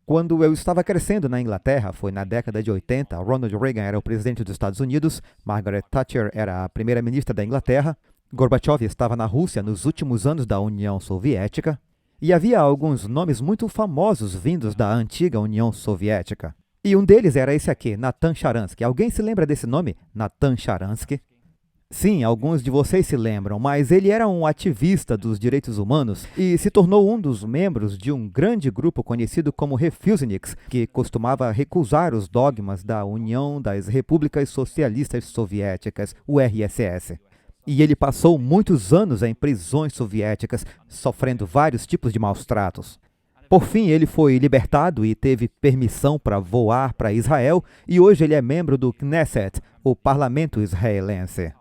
Quando eu estava crescendo na Inglaterra, foi na década de 80, Ronald Reagan era o presidente dos Estados Unidos, Margaret Thatcher era a primeira-ministra da Inglaterra, Gorbachev estava na Rússia nos últimos anos da União Soviética, e havia alguns nomes muito famosos vindos da antiga União Soviética. E um deles era esse aqui, Natan Sharansky. Alguém se lembra desse nome? Natan Sharansky? Sim, alguns de vocês se lembram, mas ele era um ativista dos direitos humanos e se tornou um dos membros de um grande grupo conhecido como Refuseniks, que costumava recusar os dogmas da União das Repúblicas Socialistas Soviéticas, URSS. E ele passou muitos anos em prisões soviéticas, sofrendo vários tipos de maus-tratos. Por fim, ele foi libertado e teve permissão para voar para Israel, e hoje ele é membro do Knesset, o parlamento israelense.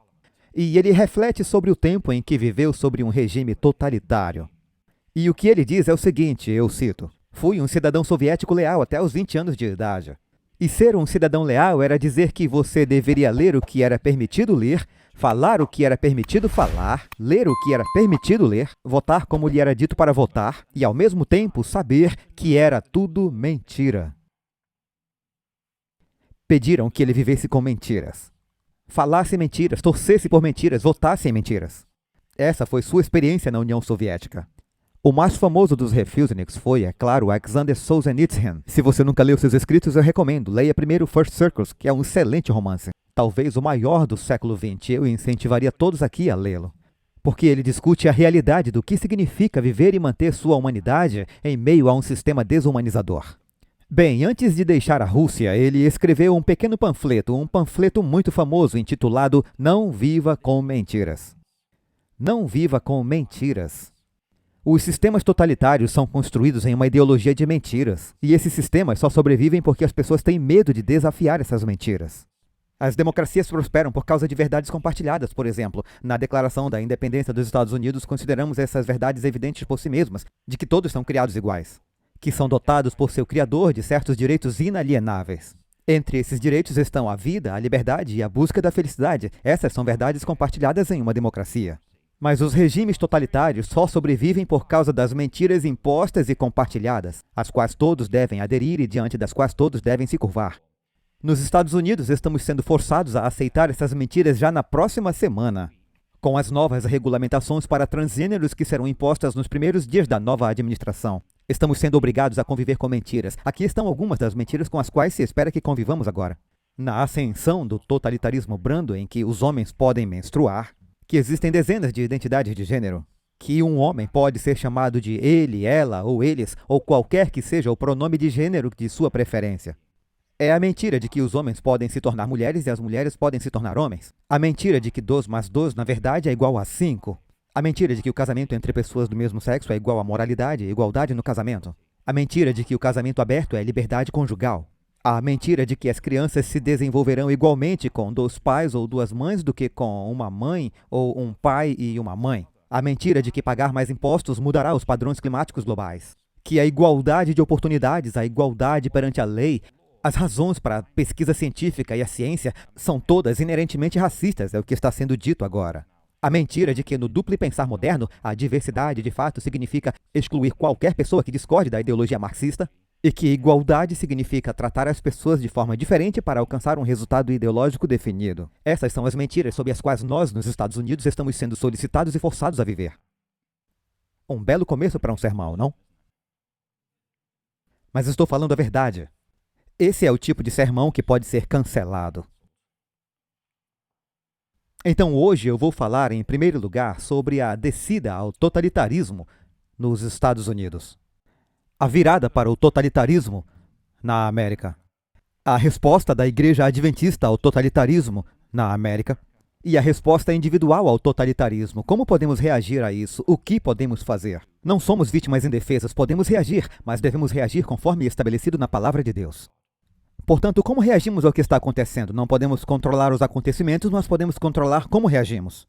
E ele reflete sobre o tempo em que viveu sob um regime totalitário. E o que ele diz é o seguinte, eu cito: "Fui um cidadão soviético leal até os 20 anos de idade. E ser um cidadão leal era dizer que você deveria ler o que era permitido ler, falar o que era permitido falar, ler o que era permitido ler, votar como lhe era dito para votar, e ao mesmo tempo saber que era tudo mentira." Pediram que ele vivesse com mentiras. Falasse mentiras, torcesse por mentiras, votasse em mentiras. Essa foi sua experiência na União Soviética. O mais famoso dos Refuseniks foi, é claro, Alexander Solzhenitsyn. Se você nunca leu seus escritos, eu recomendo. Leia primeiro First Circles, que é um excelente romance. Talvez o maior do século XX. Eu incentivaria todos aqui a lê-lo. Porque ele discute a realidade do que significa viver e manter sua humanidade em meio a um sistema desumanizador. Bem, antes de deixar a Rússia, ele escreveu um pequeno panfleto, um panfleto muito famoso, intitulado Não Viva com Mentiras. Não viva com mentiras. Os sistemas totalitários são construídos em uma ideologia de mentiras, e esses sistemas só sobrevivem porque as pessoas têm medo de desafiar essas mentiras. As democracias prosperam por causa de verdades compartilhadas, por exemplo. Na Declaração da Independência dos Estados Unidos, consideramos essas verdades evidentes por si mesmas, de que todos são criados iguais, que são dotados por seu Criador de certos direitos inalienáveis. Entre esses direitos estão a vida, a liberdade e a busca da felicidade. Essas são verdades compartilhadas em uma democracia. Mas os regimes totalitários só sobrevivem por causa das mentiras impostas e compartilhadas, às quais todos devem aderir e diante das quais todos devem se curvar. Nos Estados Unidos, estamos sendo forçados a aceitar essas mentiras já na próxima semana, com as novas regulamentações para transgêneros que serão impostas nos primeiros dias da nova administração. Estamos sendo obrigados a conviver com mentiras. Aqui estão algumas das mentiras com as quais se espera que convivamos agora. Na ascensão do totalitarismo brando, em que os homens podem menstruar, que existem dezenas de identidades de gênero, que um homem pode ser chamado de ele, ela ou eles, ou qualquer que seja o pronome de gênero de sua preferência. É a mentira de que os homens podem se tornar mulheres e as mulheres podem se tornar homens. A mentira de que 2 mais 2, na verdade, é igual a 5. A mentira de que o casamento entre pessoas do mesmo sexo é igual a moralidade e igualdade no casamento. A mentira de que o casamento aberto é liberdade conjugal. A mentira de que as crianças se desenvolverão igualmente com 2 pais ou 2 mães do que com uma mãe ou um pai e uma mãe. A mentira de que pagar mais impostos mudará os padrões climáticos globais. Que a igualdade de oportunidades, a igualdade perante a lei, as razões para a pesquisa científica e a ciência são todas inerentemente racistas, é o que está sendo dito agora. A mentira de que no duplo pensar moderno, a diversidade de fato significa excluir qualquer pessoa que discorde da ideologia marxista, e que igualdade significa tratar as pessoas de forma diferente para alcançar um resultado ideológico definido. Essas são as mentiras sob as quais nós, nos Estados Unidos, estamos sendo solicitados e forçados a viver. Um belo começo para um sermão, não? Mas estou falando a verdade. Esse é o tipo de sermão que pode ser cancelado. Então hoje eu vou falar, em primeiro lugar, sobre a descida ao totalitarismo nos Estados Unidos. A virada para o totalitarismo na América. A resposta da Igreja Adventista ao totalitarismo na América. E a resposta individual ao totalitarismo. Como podemos reagir a isso? O que podemos fazer? Não somos vítimas indefesas, podemos reagir, mas devemos reagir conforme estabelecido na Palavra de Deus. Portanto, como reagimos ao que está acontecendo? Não podemos controlar os acontecimentos, mas podemos controlar como reagimos.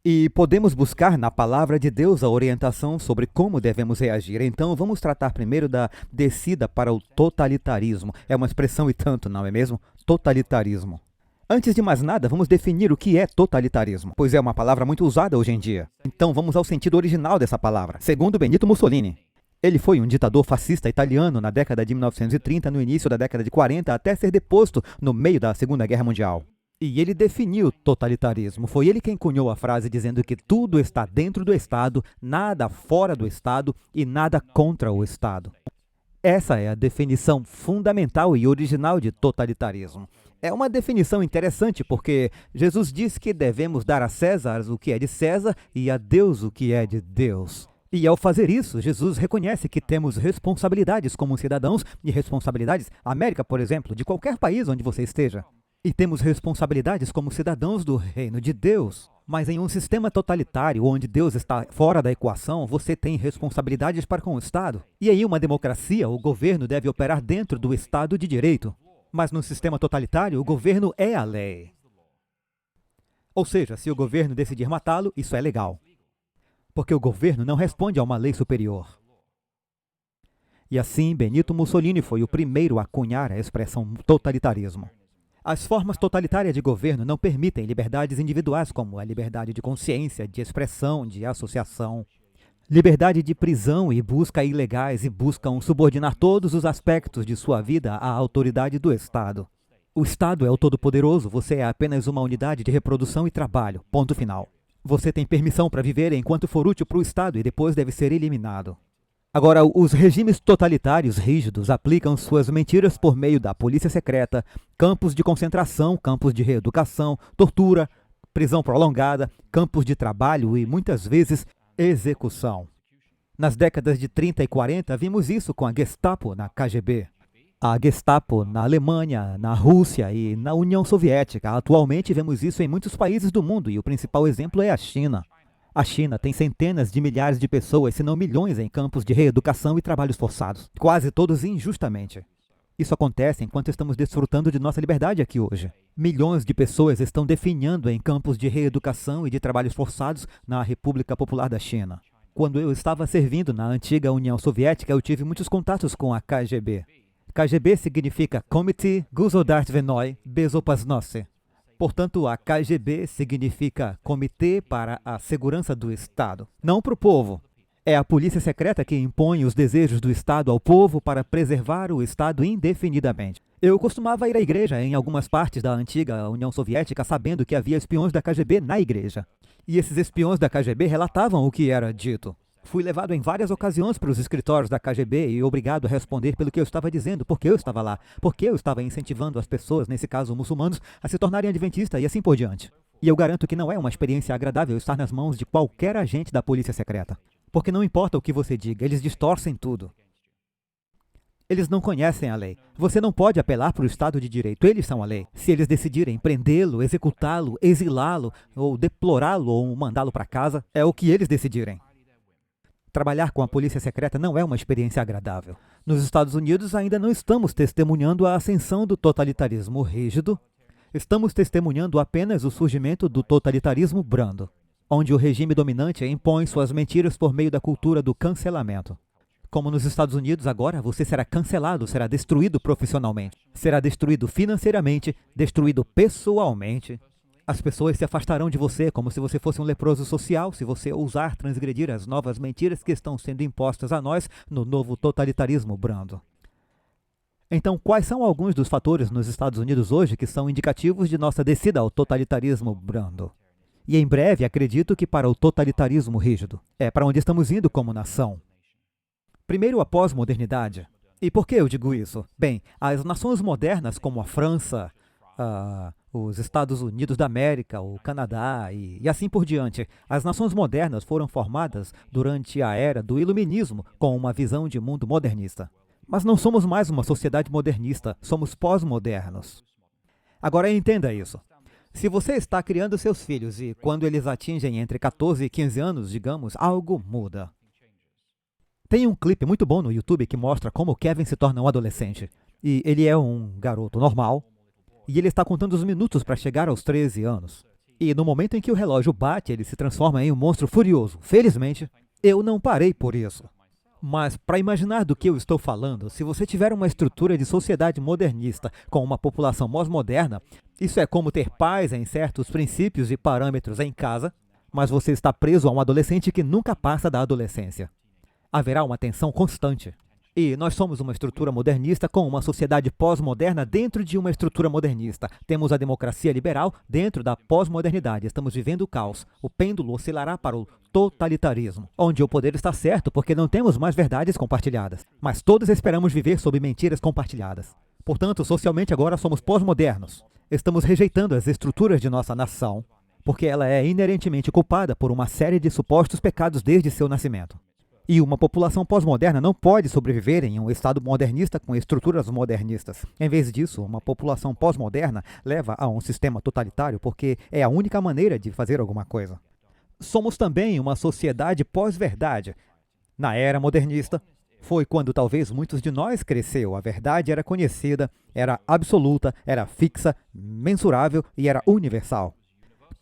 E podemos buscar na Palavra de Deus a orientação sobre como devemos reagir. Então, vamos tratar primeiro da descida para o totalitarismo. É uma expressão e tanto, não é mesmo? Totalitarismo. Antes de mais nada, vamos definir o que é totalitarismo, pois é uma palavra muito usada hoje em dia. Então, vamos ao sentido original dessa palavra, segundo Benito Mussolini. Ele foi um ditador fascista italiano na década de 1930, no início da década de 40, até ser deposto no meio da Segunda Guerra Mundial. E ele definiu o totalitarismo. Foi ele quem cunhou a frase dizendo que tudo está dentro do Estado, nada fora do Estado e nada contra o Estado. Essa é a definição fundamental e original de totalitarismo. É uma definição interessante porque Jesus diz que devemos dar a César o que é de César e a Deus o que é de Deus. E ao fazer isso, Jesus reconhece que temos responsabilidades como cidadãos e responsabilidades, América, por exemplo, de qualquer país onde você esteja. E temos responsabilidades como cidadãos do reino de Deus. Mas em um sistema totalitário, onde Deus está fora da equação, você tem responsabilidades para com o Estado. E em uma democracia, o governo deve operar dentro do Estado de Direito. Mas no sistema totalitário, o governo é a lei. Ou seja, se o governo decidir matá-lo, isso é legal. Porque o governo não responde a uma lei superior. E assim, Benito Mussolini foi o primeiro a cunhar a expressão totalitarismo. As formas totalitárias de governo não permitem liberdades individuais como a liberdade de consciência, de expressão, de associação, liberdade de prisão e busca ilegais e buscam subordinar todos os aspectos de sua vida à autoridade do Estado. O Estado é o todo-poderoso, você é apenas uma unidade de reprodução e trabalho, ponto final. Você tem permissão para viver enquanto for útil para o Estado e depois deve ser eliminado. Agora, os regimes totalitários rígidos aplicam suas mentiras por meio da polícia secreta, campos de concentração, campos de reeducação, tortura, prisão prolongada, campos de trabalho e, muitas vezes, execução. Nas décadas de 30 e 40, vimos isso com a Gestapo na KGB. A Gestapo na Alemanha, na Rússia e na União Soviética. Atualmente vemos isso em muitos países do mundo e o principal exemplo é a China. A China tem centenas de milhares de pessoas, se não milhões, em campos de reeducação e trabalhos forçados, quase todos injustamente. Isso acontece enquanto estamos desfrutando de nossa liberdade aqui hoje. Milhões de pessoas estão definhando em campos de reeducação e de trabalhos forçados na República Popular da China. Quando eu estava servindo na antiga União Soviética, eu tive muitos contatos com a KGB. KGB significa Komitee Государственной Безопасности. Portanto, a KGB significa Comitê para a Segurança do Estado, não para o povo. É a polícia secreta que impõe os desejos do Estado ao povo para preservar o Estado indefinidamente. Eu costumava ir à igreja em algumas partes da antiga União Soviética sabendo que havia espiões da KGB na igreja. E esses espiões da KGB relatavam o que era dito. Fui levado em várias ocasiões para os escritórios da KGB e obrigado a responder pelo que eu estava dizendo, porque eu estava lá, porque eu estava incentivando as pessoas, nesse caso muçulmanos, a se tornarem adventistas e assim por diante. E eu garanto que não é uma experiência agradável estar nas mãos de qualquer agente da polícia secreta. Porque não importa o que você diga, eles distorcem tudo. Eles não conhecem a lei. Você não pode apelar para o Estado de Direito, eles são a lei. Se eles decidirem prendê-lo, executá-lo, exilá-lo, ou deplorá-lo ou mandá-lo para casa, é o que eles decidirem. Trabalhar com a polícia secreta não é uma experiência agradável. Nos Estados Unidos ainda não estamos testemunhando a ascensão do totalitarismo rígido, estamos testemunhando apenas o surgimento do totalitarismo brando, onde o regime dominante impõe suas mentiras por meio da cultura do cancelamento. Como nos Estados Unidos, agora você será cancelado, será destruído profissionalmente, será destruído financeiramente, destruído pessoalmente. As pessoas se afastarão de você como se você fosse um leproso social, se você ousar transgredir as novas mentiras que estão sendo impostas a nós no novo totalitarismo brando. Então, quais são alguns dos fatores nos Estados Unidos hoje que são indicativos de nossa descida ao totalitarismo brando? E em breve, acredito que para o totalitarismo rígido. É para onde estamos indo como nação. Primeiro, a pós-modernidade. E por que eu digo isso? Bem, as nações modernas como a França, os Estados Unidos da América, o Canadá e assim por diante. As nações modernas foram formadas durante a era do Iluminismo com uma visão de mundo modernista. Mas não somos mais uma sociedade modernista, somos pós-modernos. Agora entenda isso. Se você está criando seus filhos e quando eles atingem entre 14 e 15 anos, digamos, algo muda. Tem um clipe muito bom no YouTube que mostra como Kevin se torna um adolescente. E ele é um garoto normal. E ele está contando os minutos para chegar aos 13 anos. E no momento em que o relógio bate, ele se transforma em um monstro furioso. Felizmente, eu não parei por isso. Mas, para imaginar do que eu estou falando, se você tiver uma estrutura de sociedade modernista com uma população pós-moderna, isso é como ter paz em certos princípios e parâmetros em casa, mas você está preso a um adolescente que nunca passa da adolescência. Haverá uma tensão constante. E nós somos uma estrutura modernista com uma sociedade pós-moderna dentro de uma estrutura modernista. Temos a democracia liberal dentro da pós-modernidade. Estamos vivendo o caos. O pêndulo oscilará para o totalitarismo, onde o poder está certo porque não temos mais verdades compartilhadas. Mas todos esperamos viver sob mentiras compartilhadas. Portanto, socialmente agora somos pós-modernos. Estamos rejeitando as estruturas de nossa nação, porque ela é inerentemente culpada por uma série de supostos pecados desde seu nascimento. E uma população pós-moderna não pode sobreviver em um estado modernista com estruturas modernistas. Em vez disso, uma população pós-moderna leva a um sistema totalitário porque é a única maneira de fazer alguma coisa. Somos também uma sociedade pós-verdade. Na era modernista, foi quando talvez muitos de nós cresceu. A verdade era conhecida, era absoluta, era fixa, mensurável e era universal.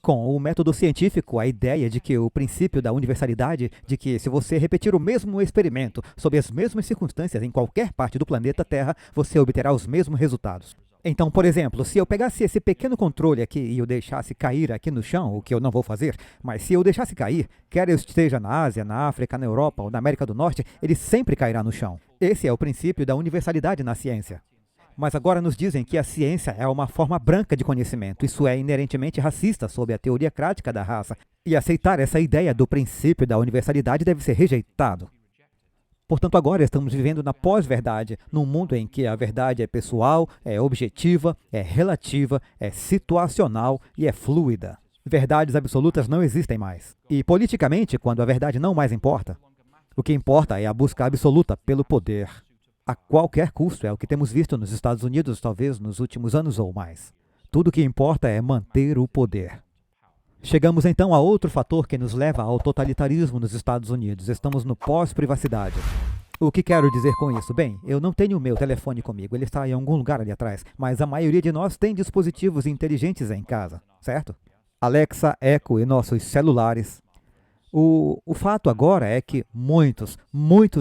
Com o método científico, a ideia de que o princípio da universalidade, de que se você repetir o mesmo experimento sob as mesmas circunstâncias em qualquer parte do planeta Terra, você obterá os mesmos resultados. Então, por exemplo, se eu pegasse esse pequeno controle aqui e o deixasse cair aqui no chão, o que eu não vou fazer, mas se eu deixasse cair, quer eu esteja na Ásia, na África, na Europa ou na América do Norte, ele sempre cairá no chão. Esse é o princípio da universalidade na ciência. Mas agora nos dizem que a ciência é uma forma branca de conhecimento. Isso é inerentemente racista sob a teoria crática da raça. E aceitar essa ideia do princípio da universalidade deve ser rejeitado. Portanto, agora estamos vivendo na pós-verdade, num mundo em que a verdade é pessoal, é objetiva, é relativa, é situacional e é fluida. Verdades absolutas não existem mais. E politicamente, quando a verdade não mais importa, o que importa é a busca absoluta pelo poder. A qualquer custo, é o que temos visto nos Estados Unidos, talvez nos últimos anos ou mais. Tudo o que importa é manter o poder. Chegamos então a outro fator que nos leva ao totalitarismo nos Estados Unidos. Estamos no pós-privacidade. O que quero dizer com isso? Bem, eu não tenho o meu telefone comigo, ele está em algum lugar ali atrás, mas a maioria de nós tem dispositivos inteligentes em casa, certo? Alexa, Echo e nossos celulares. O fato agora é que muitos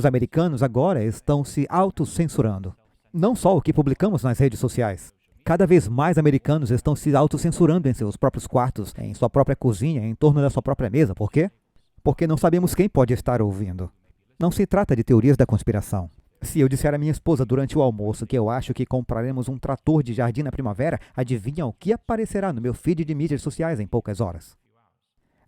americanos agora estão se autocensurando. Não só o que publicamos nas redes sociais. Cada vez mais americanos estão se autocensurando em seus próprios quartos, em sua própria cozinha, em torno da sua própria mesa. Por quê? Porque não sabemos quem pode estar ouvindo. Não se trata de teorias da conspiração. Se eu disser à minha esposa durante o almoço que eu acho que compraremos um trator de jardim na primavera, adivinha o que aparecerá no meu feed de mídias sociais em poucas horas?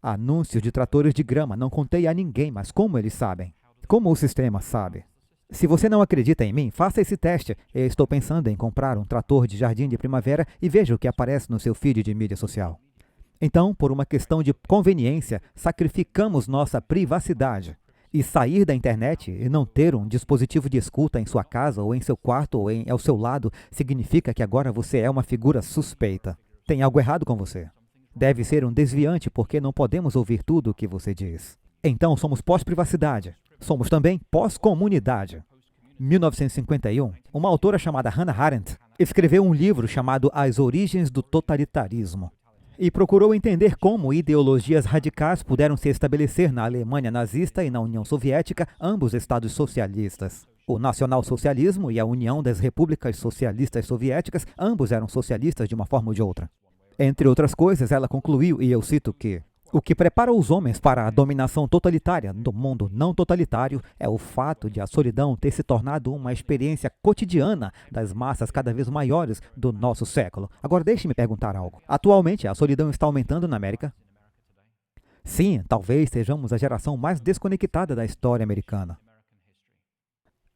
Anúncios de tratores de grama, não contei a ninguém, mas como eles sabem? Como o sistema sabe? Se você não acredita em mim, faça esse teste. Eu estou pensando em comprar um trator de jardim de primavera e veja o que aparece no seu feed de mídia social. Então, por uma questão de conveniência, sacrificamos nossa privacidade. E sair da internet e não ter um dispositivo de escuta em sua casa ou em seu quarto ou ao seu lado significa que agora você é uma figura suspeita. Tem algo errado com você. Deve ser um desviante porque não podemos ouvir tudo o que você diz. Então, somos pós-privacidade. Somos também pós-comunidade. 1951, uma autora chamada Hannah Arendt escreveu um livro chamado As Origens do Totalitarismo e procurou entender como ideologias radicais puderam se estabelecer na Alemanha nazista e na União Soviética, ambos estados socialistas. O nacionalsocialismo e a União das Repúblicas Socialistas Soviéticas, ambos eram socialistas de uma forma ou de outra. Entre outras coisas, ela concluiu, e eu cito que o que prepara os homens para a dominação totalitária do mundo não totalitário é o fato de a solidão ter se tornado uma experiência cotidiana das massas cada vez maiores do nosso século. Agora deixe-me perguntar algo. Atualmente, a solidão está aumentando na América? Sim, talvez sejamos a geração mais desconectada da história americana.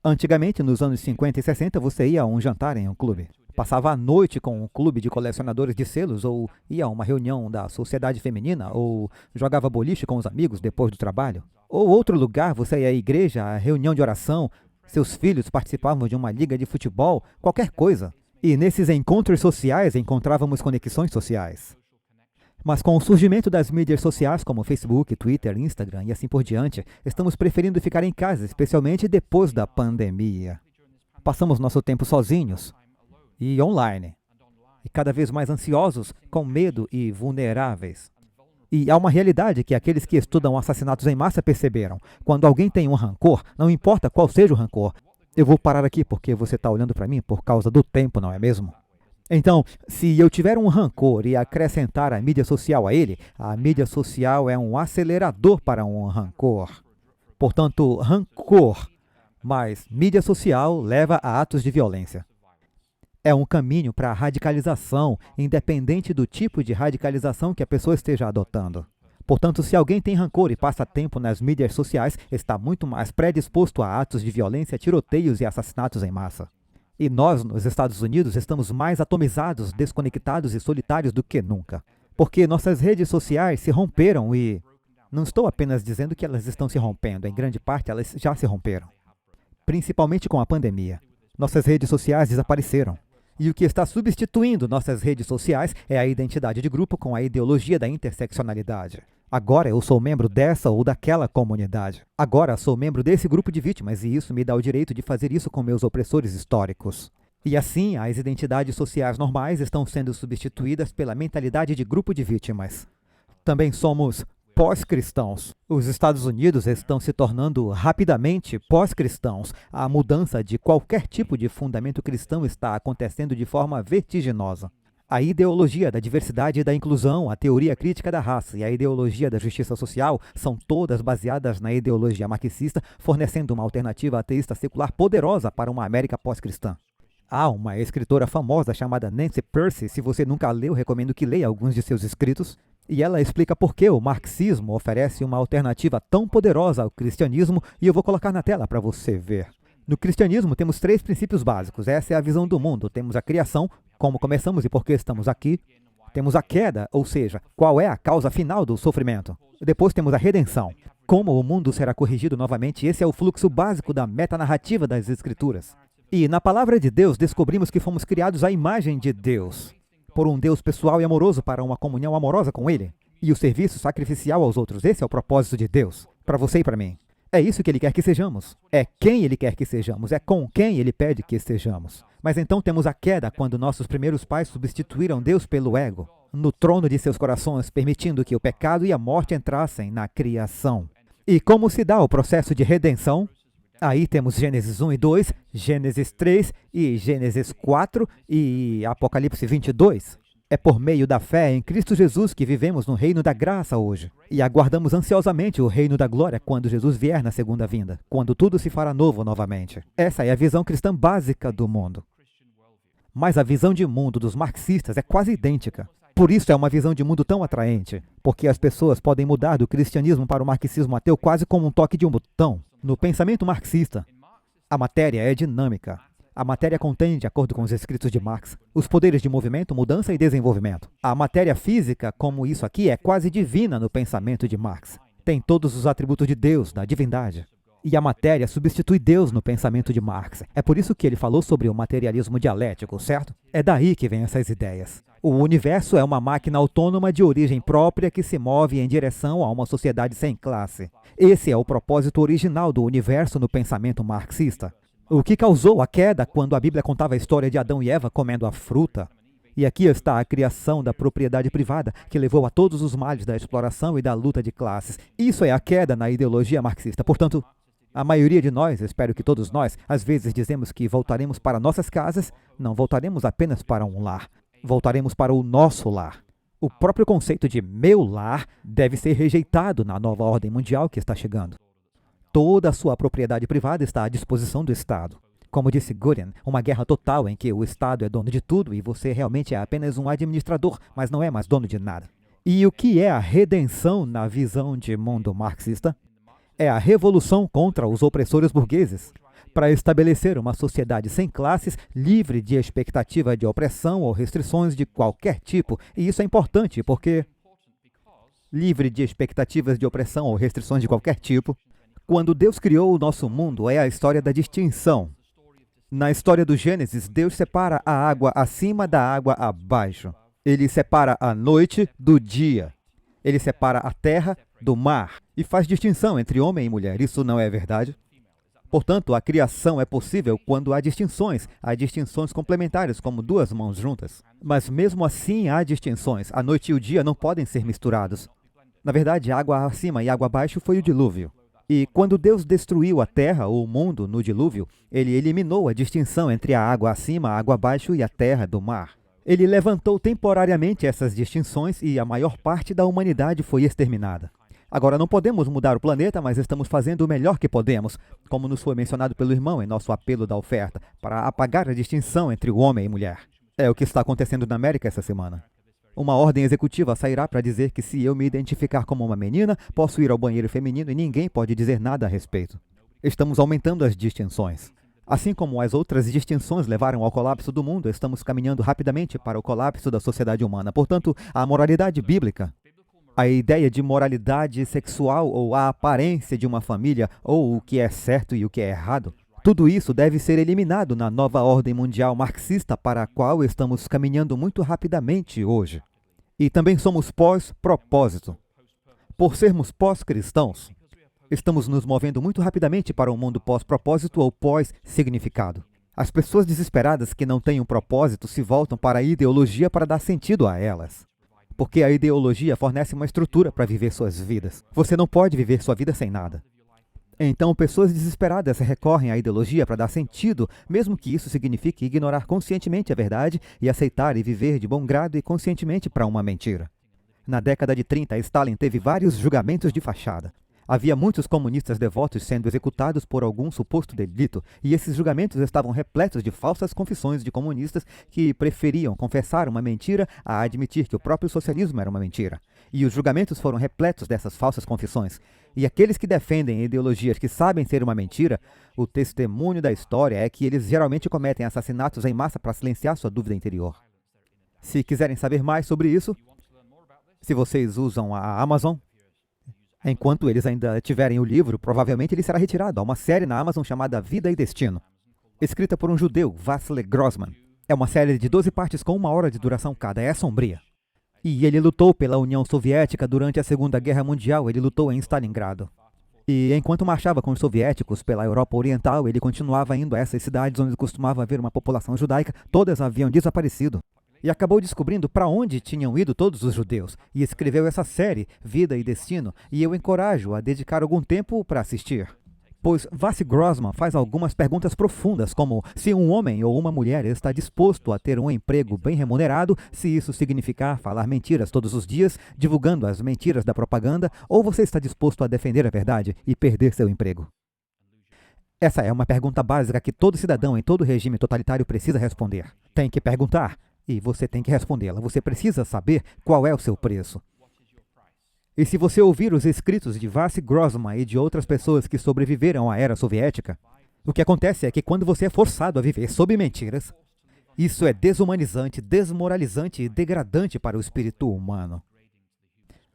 Antigamente, nos anos 50 e 60, você ia a um jantar em um clube. Passava a noite com um clube de colecionadores de selos, ou ia a uma reunião da sociedade feminina, ou jogava boliche com os amigos depois do trabalho. Ou outro lugar, você ia à igreja, à reunião de oração, seus filhos participavam de uma liga de futebol, qualquer coisa. E nesses encontros sociais encontrávamos conexões sociais. Mas com o surgimento das mídias sociais como Facebook, Twitter, Instagram e assim por diante, estamos preferindo ficar em casa, especialmente depois da pandemia. Passamos nosso tempo sozinhos e online, e cada vez mais ansiosos, com medo e vulneráveis. E há uma realidade que aqueles que estudam assassinatos em massa perceberam. Quando alguém tem um rancor, não importa qual seja o rancor. Eu vou parar aqui porque você está olhando para mim por causa do tempo, não é mesmo? Então, se eu tiver um rancor e acrescentar a mídia social a ele, a mídia social é um acelerador para um rancor. Portanto, rancor mais mídia social leva a atos de violência. É um caminho para a radicalização, independente do tipo de radicalização que a pessoa esteja adotando. Portanto, se alguém tem rancor e passa tempo nas mídias sociais, está muito mais predisposto a atos de violência, tiroteios e assassinatos em massa. E nós, nos Estados Unidos, estamos mais atomizados, desconectados e solitários do que nunca. Porque nossas redes sociais se romperam e... Não estou apenas dizendo que elas estão se rompendo, em grande parte elas já se romperam. Principalmente com a pandemia. Nossas redes sociais desapareceram. E o que está substituindo nossas redes sociais é a identidade de grupo com a ideologia da interseccionalidade. Agora eu sou membro dessa ou daquela comunidade. Agora sou membro desse grupo de vítimas e isso me dá o direito de fazer isso com meus opressores históricos. E assim, as identidades sociais normais estão sendo substituídas pela mentalidade de grupo de vítimas. Também somos pós-cristãos. Os Estados Unidos estão se tornando rapidamente pós-cristãos. A mudança de qualquer tipo de fundamento cristão está acontecendo de forma vertiginosa. A ideologia da diversidade e da inclusão, a teoria crítica da raça e a ideologia da justiça social são todas baseadas na ideologia marxista, fornecendo uma alternativa ateísta secular poderosa para uma América pós-cristã. Há uma escritora famosa chamada Nancy Pearcey, se você nunca leu, recomendo que leia alguns de seus escritos, e ela explica por que o marxismo oferece uma alternativa tão poderosa ao cristianismo, e eu vou colocar na tela para você ver. No cristianismo temos 3 princípios básicos, essa é a visão do mundo. Temos a criação, como começamos e por que estamos aqui. Temos a queda, ou seja, qual é a causa final do sofrimento. Depois temos a redenção, como o mundo será corrigido novamente. Esse é o fluxo básico da metanarrativa das Escrituras. E na palavra de Deus descobrimos que fomos criados à imagem de Deus, por um Deus pessoal e amoroso para uma comunhão amorosa com Ele, e o serviço sacrificial aos outros. Esse é o propósito de Deus, para você e para mim. É isso que Ele quer que sejamos. É quem Ele quer que sejamos. É com quem Ele pede que estejamos. Mas então temos a queda, quando nossos primeiros pais substituíram Deus pelo ego, no trono de seus corações, permitindo que o pecado e a morte entrassem na criação. E como se dá o processo de redenção? Aí temos Gênesis 1 e 2, Gênesis 3 e Gênesis 4 e Apocalipse 22. É por meio da fé em Cristo Jesus que vivemos no reino da graça hoje. E aguardamos ansiosamente o reino da glória quando Jesus vier na segunda vinda, quando tudo se fará novo novamente. Essa é a visão cristã básica do mundo. Mas a visão de mundo dos marxistas é quase idêntica. Por isso é uma visão de mundo tão atraente, porque as pessoas podem mudar do cristianismo para o marxismo ateu quase como um toque de um botão. No pensamento marxista, a matéria é dinâmica. A matéria contém, de acordo com os escritos de Marx, os poderes de movimento, mudança e desenvolvimento. A matéria física, como isso aqui, é quase divina no pensamento de Marx. Tem todos os atributos de Deus, da divindade. E a matéria substitui Deus no pensamento de Marx. É por isso que ele falou sobre o materialismo dialético, certo? É daí que vêm essas ideias. O universo é uma máquina autônoma de origem própria que se move em direção a uma sociedade sem classe. Esse é o propósito original do universo no pensamento marxista. O que causou a queda quando a Bíblia contava a história de Adão e Eva comendo a fruta. E aqui está a criação da propriedade privada, que levou a todos os males da exploração e da luta de classes. Isso é a queda na ideologia marxista. Portanto, a maioria de nós, espero que todos nós, às vezes dizemos que voltaremos para nossas casas, não voltaremos apenas para um lar. Voltaremos para o nosso lar. O próprio conceito de meu lar deve ser rejeitado na nova ordem mundial que está chegando. Toda a sua propriedade privada está à disposição do Estado. Como disse Goodin, uma guerra total em que o Estado é dono de tudo e você realmente é apenas um administrador, mas não é mais dono de nada. E o que é a redenção na visão de mundo marxista? É a revolução contra os opressores burgueses, para estabelecer uma sociedade sem classes, livre de expectativa de opressão ou restrições de qualquer tipo. E isso é importante porque, livre de expectativas de opressão ou restrições de qualquer tipo, quando Deus criou o nosso mundo, é a história da distinção. Na história do Gênesis, Deus separa a água acima da água abaixo. Ele separa a noite do dia. Ele separa a terra do mar e faz distinção entre homem e mulher. Isso não é verdade? Portanto, a criação é possível quando há distinções complementares, como duas mãos juntas. Mas mesmo assim há distinções. A noite e o dia não podem ser misturados. Na verdade, água acima e água abaixo foi o dilúvio. E quando Deus destruiu a terra ou o mundo no dilúvio, ele eliminou a distinção entre a água acima, a água abaixo e a terra do mar. Ele levantou temporariamente essas distinções e a maior parte da humanidade foi exterminada. Agora, não podemos mudar o planeta, mas estamos fazendo o melhor que podemos, como nos foi mencionado pelo irmão em nosso apelo da oferta, para apagar a distinção entre o homem e mulher. É o que está acontecendo na América essa semana. Uma ordem executiva sairá para dizer que se eu me identificar como uma menina, posso ir ao banheiro feminino e ninguém pode dizer nada a respeito. Estamos aumentando as distinções. Assim como as outras distinções levaram ao colapso do mundo, estamos caminhando rapidamente para o colapso da sociedade humana. Portanto, a moralidade bíblica, a ideia de moralidade sexual ou a aparência de uma família, ou o que é certo e o que é errado, tudo isso deve ser eliminado na nova ordem mundial marxista para a qual estamos caminhando muito rapidamente hoje. E também somos pós-propósito. Por sermos pós-cristãos, estamos nos movendo muito rapidamente para um mundo pós-propósito ou pós-significado. As pessoas desesperadas que não têm um propósito se voltam para a ideologia para dar sentido a elas. Porque a ideologia fornece uma estrutura para viver suas vidas. Você não pode viver sua vida sem nada. Então, pessoas desesperadas recorrem à ideologia para dar sentido, mesmo que isso signifique ignorar conscientemente a verdade e aceitar e viver de bom grado e conscientemente para uma mentira. Na década de 30, Stalin teve vários julgamentos de fachada. Havia muitos comunistas devotos sendo executados por algum suposto delito, e esses julgamentos estavam repletos de falsas confissões de comunistas que preferiam confessar uma mentira a admitir que o próprio socialismo era uma mentira. E os julgamentos foram repletos dessas falsas confissões. E aqueles que defendem ideologias que sabem ser uma mentira, o testemunho da história é que eles geralmente cometem assassinatos em massa para silenciar sua dúvida interior. Se quiserem saber mais sobre isso, se vocês usam a Amazon, enquanto eles ainda tiverem o livro, provavelmente ele será retirado. Há uma série na Amazon chamada Vida e Destino, escrita por um judeu, Wassily Grossman. É uma série de 12 partes com 1 hora de duração cada. É sombria. E ele lutou pela União Soviética durante a Segunda Guerra Mundial. Ele lutou em Stalingrado. E enquanto marchava com os soviéticos pela Europa Oriental, ele continuava indo a essas cidades onde costumava haver uma população judaica. Todas haviam desaparecido. E acabou descobrindo para onde tinham ido todos os judeus, e escreveu essa série, Vida e Destino, e eu encorajo a dedicar algum tempo para assistir. Pois Wassily Grossman faz algumas perguntas profundas, como se um homem ou uma mulher está disposto a ter um emprego bem remunerado, se isso significar falar mentiras todos os dias, divulgando as mentiras da propaganda, ou você está disposto a defender a verdade e perder seu emprego. Essa é uma pergunta básica que todo cidadão em todo regime totalitário precisa responder. Tem que perguntar. E você tem que respondê-la. Você precisa saber qual é o seu preço. E se você ouvir os escritos de Wassily Grossman e de outras pessoas que sobreviveram à era soviética, o que acontece é que quando você é forçado a viver sob mentiras, isso é desumanizante, desmoralizante e degradante para o espírito humano.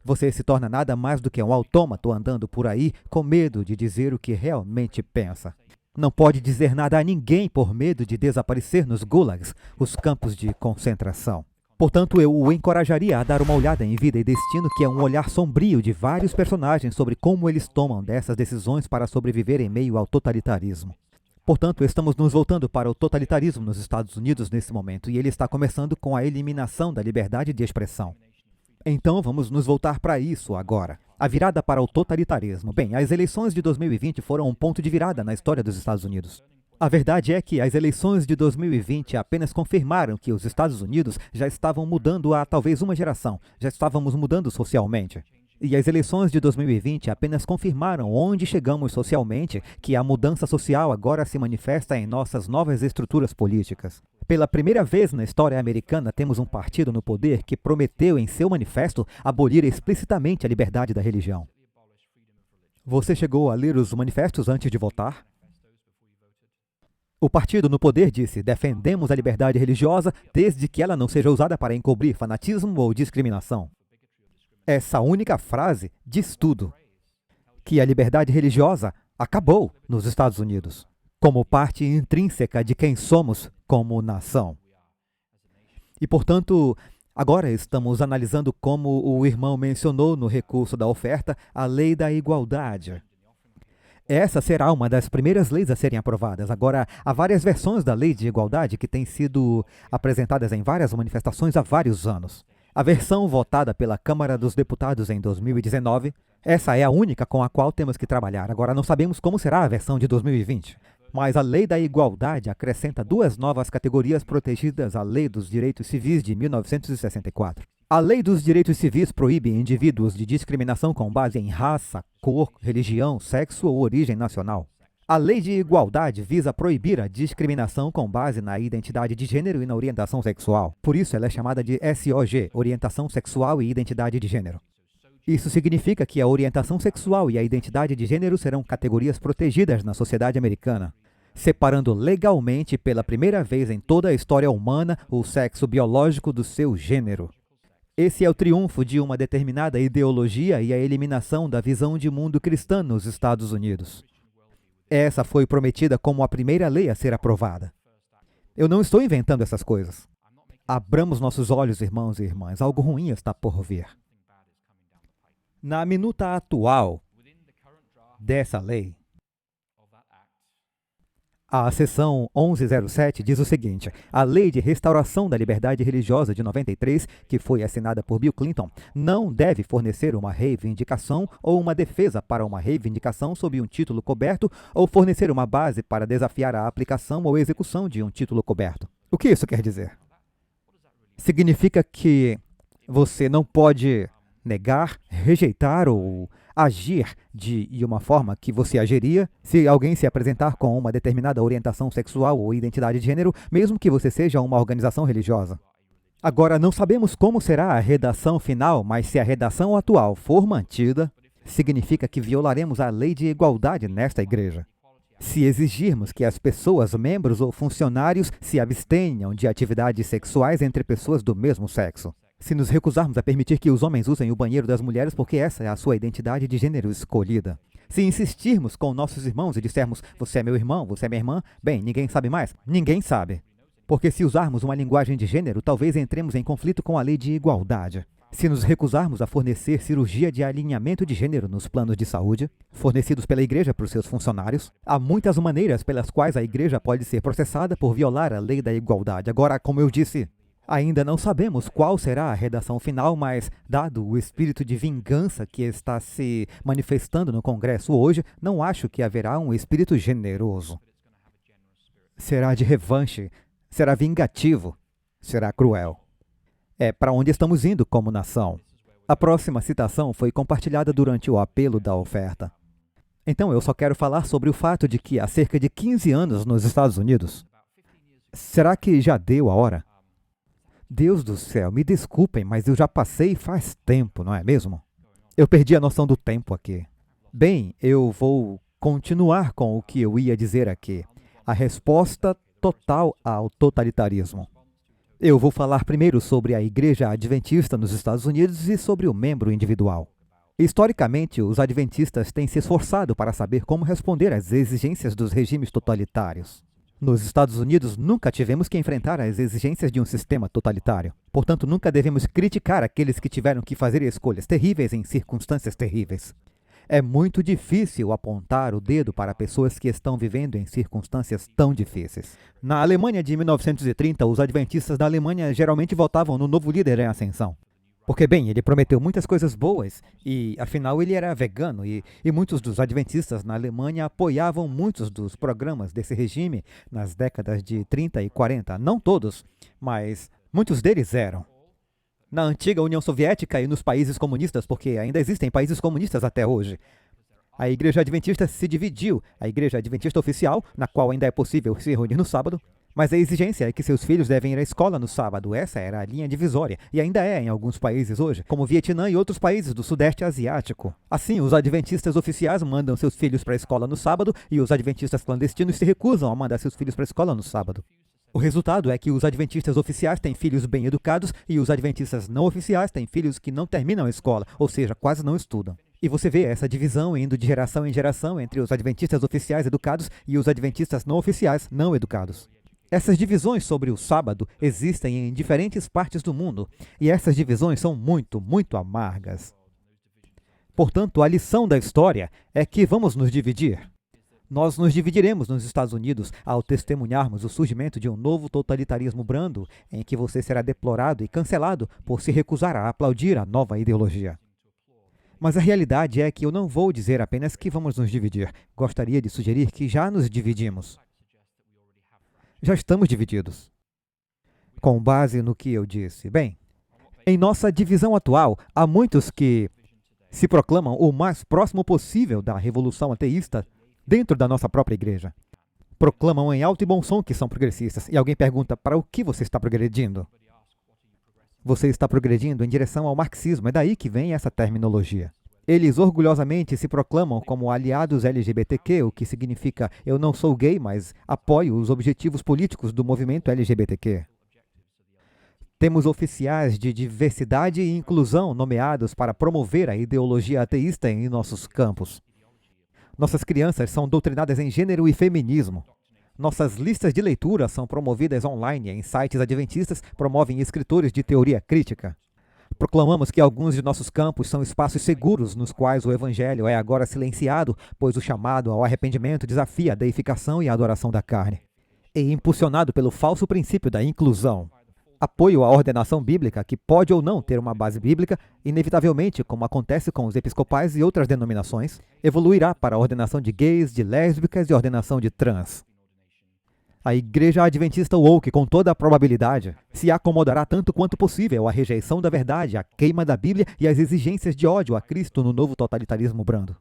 Você se torna nada mais do que um autômato andando por aí com medo de dizer o que realmente pensa. Não pode dizer nada a ninguém por medo de desaparecer nos gulags, os campos de concentração. Portanto, eu o encorajaria a dar uma olhada em Vida e Destino, que é um olhar sombrio de vários personagens sobre como eles tomam dessas decisões para sobreviver em meio ao totalitarismo. Portanto, estamos nos voltando para o totalitarismo nos Estados Unidos nesse momento, e ele está começando com a eliminação da liberdade de expressão. Então, vamos nos voltar para isso agora. A virada para o totalitarismo. Bem, as eleições de 2020 foram um ponto de virada na história dos Estados Unidos. A verdade é que as eleições de 2020 apenas confirmaram que os Estados Unidos já estavam mudando há talvez uma geração. Já estávamos mudando socialmente. E as eleições de 2020 apenas confirmaram onde chegamos socialmente, que a mudança social agora se manifesta em nossas novas estruturas políticas. Pela primeira vez na história americana, temos um partido no poder que prometeu em seu manifesto abolir explicitamente a liberdade da religião. Você chegou a ler os manifestos antes de votar? O partido no poder disse: defendemos a liberdade religiosa desde que ela não seja usada para encobrir fanatismo ou discriminação. Essa única frase diz tudo. Que a liberdade religiosa acabou nos Estados Unidos, como parte intrínseca de quem somos como nação. E, portanto, agora estamos analisando como o irmão mencionou no recurso da oferta a lei da igualdade. Essa será uma das primeiras leis a serem aprovadas. Agora, há várias versões da lei de igualdade que têm sido apresentadas em várias manifestações há vários anos. A versão votada pela Câmara dos Deputados em 2019, essa é a única com a qual temos que trabalhar. Agora, não sabemos como será a versão de 2020. Mas a Lei da Igualdade acrescenta 2 novas categorias protegidas à Lei dos Direitos Civis de 1964. A Lei dos Direitos Civis proíbe indivíduos de discriminação com base em raça, cor, religião, sexo ou origem nacional. A Lei de Igualdade visa proibir a discriminação com base na identidade de gênero e na orientação sexual. Por isso, ela é chamada de SOG, Orientação Sexual e Identidade de Gênero. Isso significa que a orientação sexual e a identidade de gênero serão categorias protegidas na sociedade americana, separando legalmente pela primeira vez em toda a história humana o sexo biológico do seu gênero. Esse é o triunfo de uma determinada ideologia e a eliminação da visão de mundo cristã nos Estados Unidos. Essa foi prometida como a primeira lei a ser aprovada. Eu não estou inventando essas coisas. Abramos nossos olhos, irmãos e irmãs, algo ruim está por vir. Na minuta atual dessa lei, a seção 1107 diz o seguinte: a Lei de Restauração da Liberdade Religiosa de 93, que foi assinada por Bill Clinton, não deve fornecer uma reivindicação ou uma defesa para uma reivindicação sob um título coberto ou fornecer uma base para desafiar a aplicação ou execução de um título coberto. O que isso quer dizer? Significa que você não pode negar, rejeitar ou agir de uma forma que você agiria se alguém se apresentar com uma determinada orientação sexual ou identidade de gênero, mesmo que você seja uma organização religiosa. Agora, não sabemos como será a redação final, mas se a redação atual for mantida, significa que violaremos a lei de igualdade nesta igreja. Se exigirmos que as pessoas, membros ou funcionários, se abstenham de atividades sexuais entre pessoas do mesmo sexo. Se nos recusarmos a permitir que os homens usem o banheiro das mulheres porque essa é a sua identidade de gênero escolhida. Se insistirmos com nossos irmãos e dissermos, você é meu irmão, você é minha irmã, bem, ninguém sabe mais. Ninguém sabe. Porque se usarmos uma linguagem de gênero, talvez entremos em conflito com a lei de igualdade. Se nos recusarmos a fornecer cirurgia de alinhamento de gênero nos planos de saúde, fornecidos pela igreja para os seus funcionários, há muitas maneiras pelas quais a igreja pode ser processada por violar a lei da igualdade. Agora, como eu disse, ainda não sabemos qual será a redação final, mas, dado o espírito de vingança que está se manifestando no Congresso hoje, não acho que haverá um espírito generoso. Será de revanche, será vingativo, será cruel. É para onde estamos indo como nação. A próxima citação foi compartilhada durante o apelo da oferta. Então eu só quero falar sobre o fato de que há cerca de 15 anos nos Estados Unidos. Será que já deu a hora? Deus do céu, me desculpem, mas eu já passei faz tempo, não é mesmo? Eu perdi a noção do tempo aqui. Bem, eu vou continuar com o que eu ia dizer aqui. A resposta total ao totalitarismo. Eu vou falar primeiro sobre a Igreja Adventista nos Estados Unidos e sobre o membro individual. Historicamente, os adventistas têm se esforçado para saber como responder às exigências dos regimes totalitários. Nos Estados Unidos, nunca tivemos que enfrentar as exigências de um sistema totalitário. Portanto, nunca devemos criticar aqueles que tiveram que fazer escolhas terríveis em circunstâncias terríveis. É muito difícil apontar o dedo para pessoas que estão vivendo em circunstâncias tão difíceis. Na Alemanha de 1930, os adventistas da Alemanha geralmente votavam no novo líder em ascensão. Porque, bem, ele prometeu muitas coisas boas e, afinal, ele era vegano e muitos dos adventistas na Alemanha apoiavam muitos dos programas desse regime nas décadas de 30 e 40. Não todos, mas muitos deles eram. Na antiga União Soviética e nos países comunistas, porque ainda existem países comunistas até hoje, a Igreja Adventista se dividiu. A Igreja Adventista oficial, na qual ainda é possível se reunir no sábado, mas a exigência é que seus filhos devem ir à escola no sábado. Essa era a linha divisória, e ainda é em alguns países hoje, como Vietnã e outros países do Sudeste Asiático. Assim, os adventistas oficiais mandam seus filhos para a escola no sábado, e os adventistas clandestinos se recusam a mandar seus filhos para a escola no sábado. O resultado é que os adventistas oficiais têm filhos bem educados, e os adventistas não oficiais têm filhos que não terminam a escola, ou seja, quase não estudam. E você vê essa divisão indo de geração em geração entre os adventistas oficiais educados e os adventistas não oficiais não educados. Essas divisões sobre o sábado existem em diferentes partes do mundo, e essas divisões são muito, muito amargas. Portanto, a lição da história é que vamos nos dividir. Nós nos dividiremos nos Estados Unidos ao testemunharmos o surgimento de um novo totalitarismo brando, em que você será deplorado e cancelado por se recusar a aplaudir a nova ideologia. Mas a realidade é que eu não vou dizer apenas que vamos nos dividir. Gostaria de sugerir que já nos dividimos. Já estamos divididos. Com base no que eu disse. Bem, Em nossa divisão atual, há muitos que se proclamam o mais próximo possível da revolução ateísta dentro da nossa própria igreja. Proclamam em alto e bom som que são progressistas. E alguém pergunta, para o que você está progredindo? Você está progredindo em direção ao marxismo. É daí que vem essa terminologia. Eles orgulhosamente se proclamam como aliados LGBTQ, o que significa eu não sou gay, mas apoio os objetivos políticos do movimento LGBTQ. Temos oficiais de diversidade e inclusão nomeados para promover a ideologia ateísta em nossos campos. Nossas crianças são doutrinadas em gênero e feminismo. Nossas listas de leitura são promovidas online em sites adventistas, promovem escritores de teoria crítica. Proclamamos que alguns de nossos campos são espaços seguros nos quais o evangelho é agora silenciado, pois o chamado ao arrependimento desafia a deificação e a adoração da carne. E impulsionado pelo falso princípio da inclusão. Apoio à ordenação bíblica, que pode ou não ter uma base bíblica, inevitavelmente, como acontece com os episcopais e outras denominações, evoluirá para a ordenação de gays, de lésbicas e ordenação de trans. A Igreja Adventista Woke, com toda a probabilidade, se acomodará tanto quanto possível à rejeição da verdade, à queima da Bíblia e às exigências de ódio a Cristo no novo totalitarismo brando.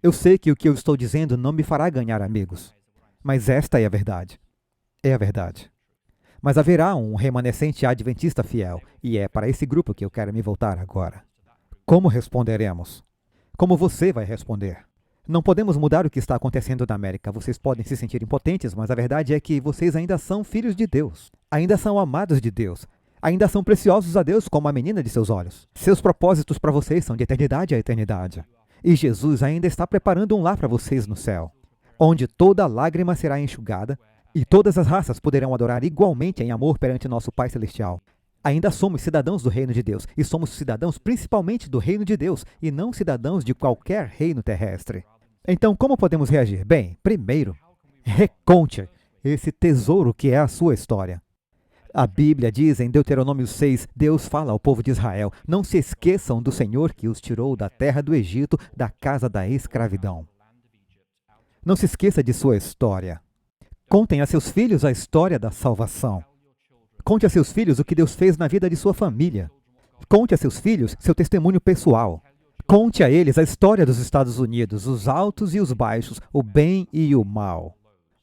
Eu sei que o que eu estou dizendo não me fará ganhar amigos, mas esta é a verdade. É a verdade. Mas haverá um remanescente adventista fiel, e é para esse grupo que eu quero me voltar agora. Como responderemos? Como você vai responder? Não podemos mudar o que está acontecendo na América. Vocês podem se sentir impotentes, mas a verdade é que vocês ainda são filhos de Deus. Ainda são amados de Deus. Ainda são preciosos a Deus como a menina de seus olhos. Seus propósitos para vocês são de eternidade a eternidade. E Jesus ainda está preparando um lar para vocês no céu, onde toda lágrima será enxugada e todas as raças poderão adorar igualmente em amor perante nosso Pai Celestial. Ainda somos cidadãos do reino de Deus, e somos cidadãos principalmente do reino de Deus, e não cidadãos de qualquer reino terrestre. Então, como podemos reagir? Bem, primeiro, reconte esse tesouro que é a sua história. A Bíblia diz em Deuteronômio 6, Deus fala ao povo de Israel, não se esqueçam do Senhor que os tirou da terra do Egito, da casa da escravidão. Não se esqueça de sua história. Contem a seus filhos a história da salvação. Conte a seus filhos o que Deus fez na vida de sua família. Conte a seus filhos seu testemunho pessoal. Conte a eles a história dos Estados Unidos, os altos e os baixos, o bem e o mal.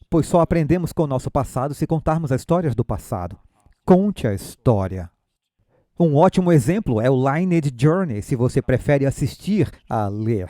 Pois só aprendemos com o nosso passado se contarmos as histórias do passado. Conte a história. Um ótimo exemplo é o Lineage Journey, se você prefere assistir a ler.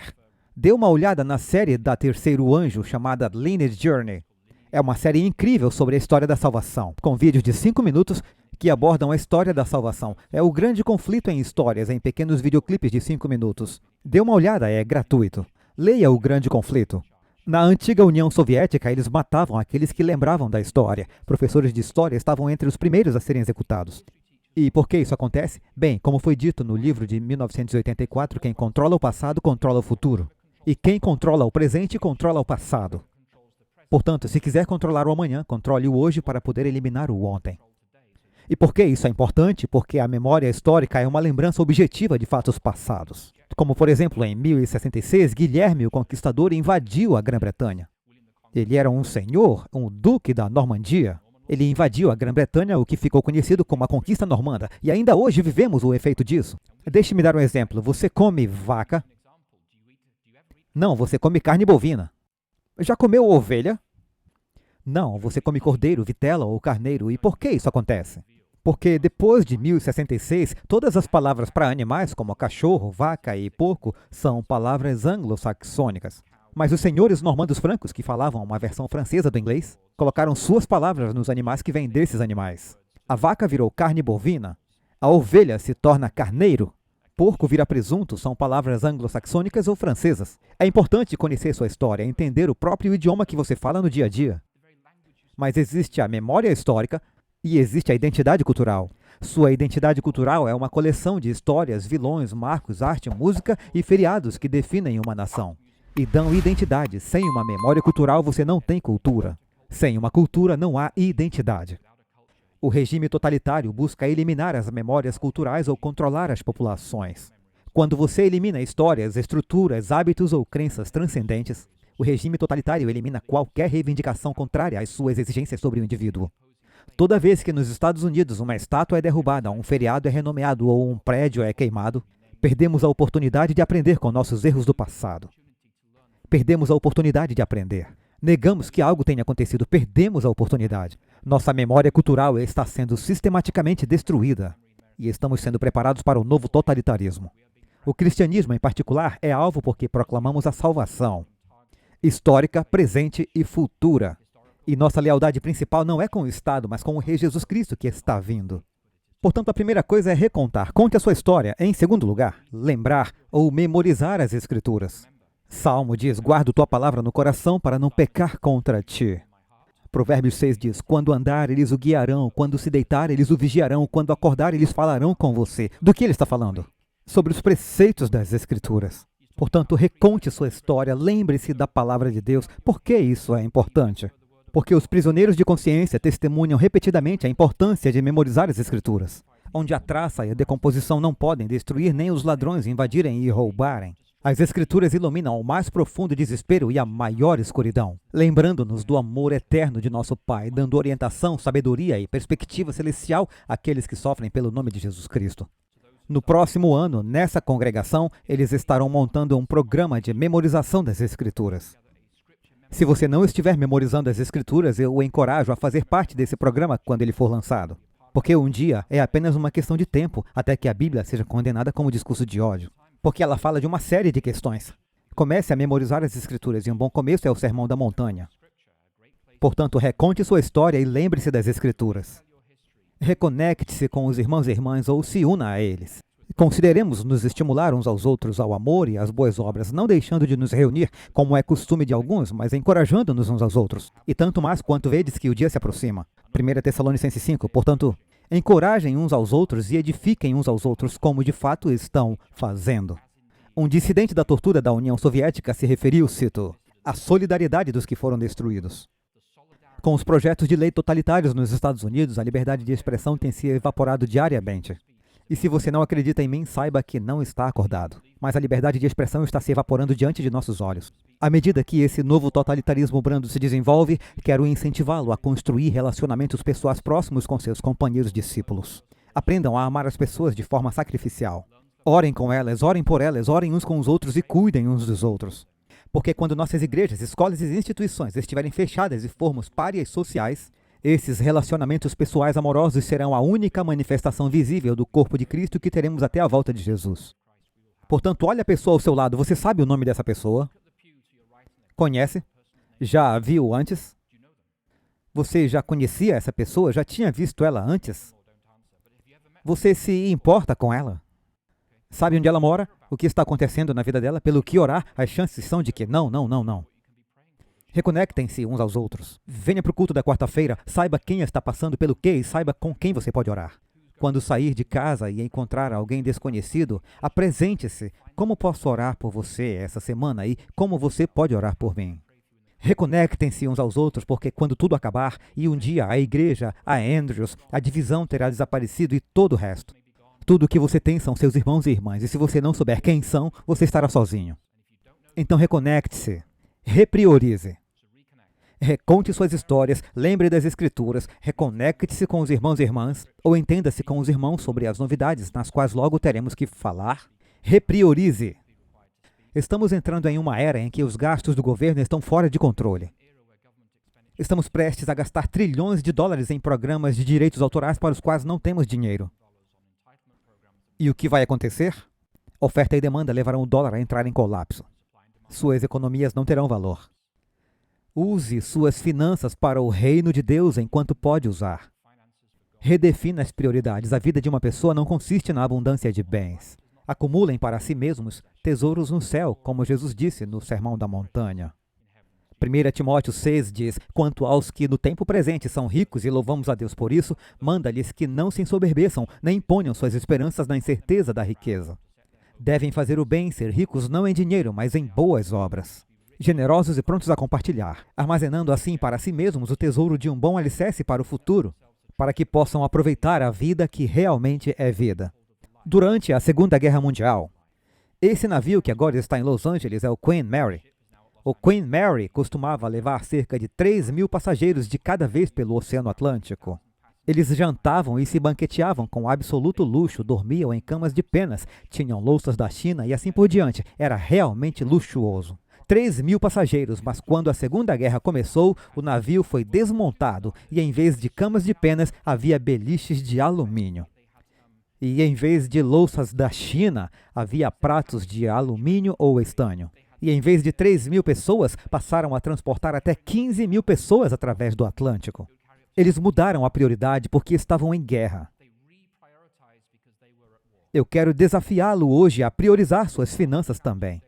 Dê uma olhada na série da Terceiro Anjo, chamada Lineage Journey. É uma série incrível sobre a história da salvação, com vídeos de 5 minutos que abordam a história da salvação. É o grande conflito em histórias, em pequenos videoclipes de 5 minutos. Dê uma olhada, é gratuito. Leia o grande conflito. Na antiga União Soviética, eles matavam aqueles que lembravam da história. Professores de história estavam entre os primeiros a serem executados. E por que isso acontece? Bem, como foi dito no livro de 1984, quem controla o passado controla o futuro. E quem controla o presente controla o passado. Portanto, se quiser controlar o amanhã, controle o hoje para poder eliminar o ontem. E por que isso é importante? Porque a memória histórica é uma lembrança objetiva de fatos passados. Como, por exemplo, em 1066, Guilherme o Conquistador invadiu a Grã-Bretanha. Ele era um senhor, um duque da Normandia. Ele invadiu a Grã-Bretanha, o que ficou conhecido como a Conquista Normanda. E ainda hoje vivemos o efeito disso. Deixe-me dar um exemplo. Você come vaca? Não, você come carne bovina. Já comeu ovelha? Não, você come cordeiro, vitela ou carneiro. E por que isso acontece? Porque depois de 1066, todas as palavras para animais, como cachorro, vaca e porco, são palavras anglo-saxônicas. Mas os senhores normandos francos, que falavam uma versão francesa do inglês, colocaram suas palavras nos animais que vêm desses animais. A vaca virou carne bovina, a ovelha se torna carneiro, porco vira presunto, são palavras anglo-saxônicas ou francesas. É importante conhecer sua história, entender o próprio idioma que você fala no dia a dia. Mas existe a memória histórica e existe a identidade cultural. Sua identidade cultural é uma coleção de histórias, vilões, marcos, arte, música e feriados que definem uma nação e dão identidade. Sem uma memória cultural, você não tem cultura. Sem uma cultura, não há identidade. O regime totalitário busca eliminar as memórias culturais ou controlar as populações. Quando você elimina histórias, estruturas, hábitos ou crenças transcendentes, o regime totalitário elimina qualquer reivindicação contrária às suas exigências sobre o indivíduo. Toda vez que nos Estados Unidos uma estátua é derrubada, um feriado é renomeado ou um prédio é queimado, perdemos a oportunidade de aprender com nossos erros do passado. Perdemos a oportunidade de aprender. Negamos que algo tenha acontecido, perdemos a oportunidade. Nossa memória cultural está sendo sistematicamente destruída e estamos sendo preparados para o novo totalitarismo. O cristianismo, em particular, é alvo porque proclamamos a salvação histórica, presente e futura. E nossa lealdade principal não é com o Estado, mas com o Rei Jesus Cristo que está vindo. Portanto, a primeira coisa é recontar. Conte a sua história. Em segundo lugar, lembrar ou memorizar as Escrituras. Salmo diz, guardo tua palavra no coração para não pecar contra ti. Provérbios 6 diz, quando andar eles o guiarão, quando se deitar eles o vigiarão, quando acordar eles falarão com você. Do que ele está falando? Sobre os preceitos das Escrituras. Portanto, reconte sua história, lembre-se da palavra de Deus. Por que isso é importante? Porque os prisioneiros de consciência testemunham repetidamente a importância de memorizar as Escrituras, onde a traça e a decomposição não podem destruir nem os ladrões invadirem e roubarem. As Escrituras iluminam o mais profundo desespero e a maior escuridão, lembrando-nos do amor eterno de nosso Pai, dando orientação, sabedoria e perspectiva celestial àqueles que sofrem pelo nome de Jesus Cristo. No próximo ano, nessa congregação, eles estarão montando um programa de memorização das Escrituras. Se você não estiver memorizando as Escrituras, eu o encorajo a fazer parte desse programa quando ele for lançado. Porque um dia é apenas uma questão de tempo até que a Bíblia seja condenada como discurso de ódio. Porque ela fala de uma série de questões. Comece a memorizar as Escrituras e um bom começo é o Sermão da Montanha. Portanto, reconte sua história e lembre-se das Escrituras. Reconecte-se com os irmãos e irmãs ou se una a eles. Consideremos nos estimular uns aos outros ao amor e às boas obras, não deixando de nos reunir, como é costume de alguns, mas encorajando-nos uns aos outros. E tanto mais quanto vedes que o dia se aproxima. 1 Tessalonicenses 5, portanto, encorajem uns aos outros e edifiquem uns aos outros, como de fato estão fazendo. Um dissidente da tortura da União Soviética se referiu, cito, à solidariedade dos que foram destruídos. Com os projetos de lei totalitários nos Estados Unidos, a liberdade de expressão tem se evaporado diariamente. E se você não acredita em mim, saiba que não está acordado. Mas a liberdade de expressão está se evaporando diante de nossos olhos. À medida que esse novo totalitarismo brando se desenvolve, quero incentivá-lo a construir relacionamentos pessoais próximos com seus companheiros discípulos. Aprendam a amar as pessoas de forma sacrificial. Orem com elas, orem por elas, orem uns com os outros e cuidem uns dos outros. Porque quando nossas igrejas, escolas e instituições estiverem fechadas e formos párias sociais, esses relacionamentos pessoais amorosos serão a única manifestação visível do corpo de Cristo que teremos até a volta de Jesus. Portanto, olhe a pessoa ao seu lado. Você sabe o nome dessa pessoa? Conhece? Já a viu antes? Você já conhecia essa pessoa? Já tinha visto ela antes? Você se importa com ela? Sabe onde ela mora? O que está acontecendo na vida dela? Pelo que orar? As chances são de que não. Reconectem-se uns aos outros. Venha para o culto da quarta-feira, saiba quem está passando pelo quê e saiba com quem você pode orar. Quando sair de casa e encontrar alguém desconhecido, apresente-se. Como posso orar por você essa semana e como você pode orar por mim? Reconectem-se uns aos outros, porque quando tudo acabar e um dia a igreja, a Andrews, a divisão terá desaparecido e todo o resto. Tudo o que você tem são seus irmãos e irmãs, e se você não souber quem são, você estará sozinho. Então reconecte-se, repriorize. Reconte suas histórias, lembre das Escrituras, reconecte-se com os irmãos e irmãs, ou entenda-se com os irmãos sobre as novidades nas quais logo teremos que falar. Repriorize. Estamos entrando em uma era em que os gastos do governo estão fora de controle. Estamos prestes a gastar trilhões de dólares em programas de direitos autorais para os quais não temos dinheiro. E o que vai acontecer? Oferta e demanda levarão o dólar a entrar em colapso. Suas economias não terão valor. Use suas finanças para o reino de Deus enquanto pode usar. Redefina as prioridades. A vida de uma pessoa não consiste na abundância de bens. Acumulem para si mesmos tesouros no céu, como Jesus disse no Sermão da Montanha. 1 Timóteo 6 diz, quanto aos que no tempo presente são ricos e louvamos a Deus por isso, manda-lhes que não se ensoberbeçam, nem ponham suas esperanças na incerteza da riqueza. Devem fazer o bem, ser ricos não em dinheiro, mas em boas obras. Generosos e prontos a compartilhar, armazenando assim para si mesmos o tesouro de um bom alicerce para o futuro, para que possam aproveitar a vida que realmente é vida. Durante a Segunda Guerra Mundial, esse navio que agora está em Los Angeles é o Queen Mary. O Queen Mary costumava levar cerca de 3.000 passageiros de cada vez pelo Oceano Atlântico. Eles jantavam e se banqueteavam com absoluto luxo, dormiam em camas de penas, tinham louças da China e assim por diante. Era realmente luxuoso. 3.000 passageiros, mas quando a Segunda Guerra começou, o navio foi desmontado e em vez de camas de penas, havia beliches de alumínio. E em vez de louças da China, havia pratos de alumínio ou estanho. E em vez de 3.000 pessoas, passaram a transportar até 15.000 pessoas através do Atlântico. Eles mudaram a prioridade porque estavam em guerra. Eu quero desafiá-lo hoje a priorizar suas finanças também.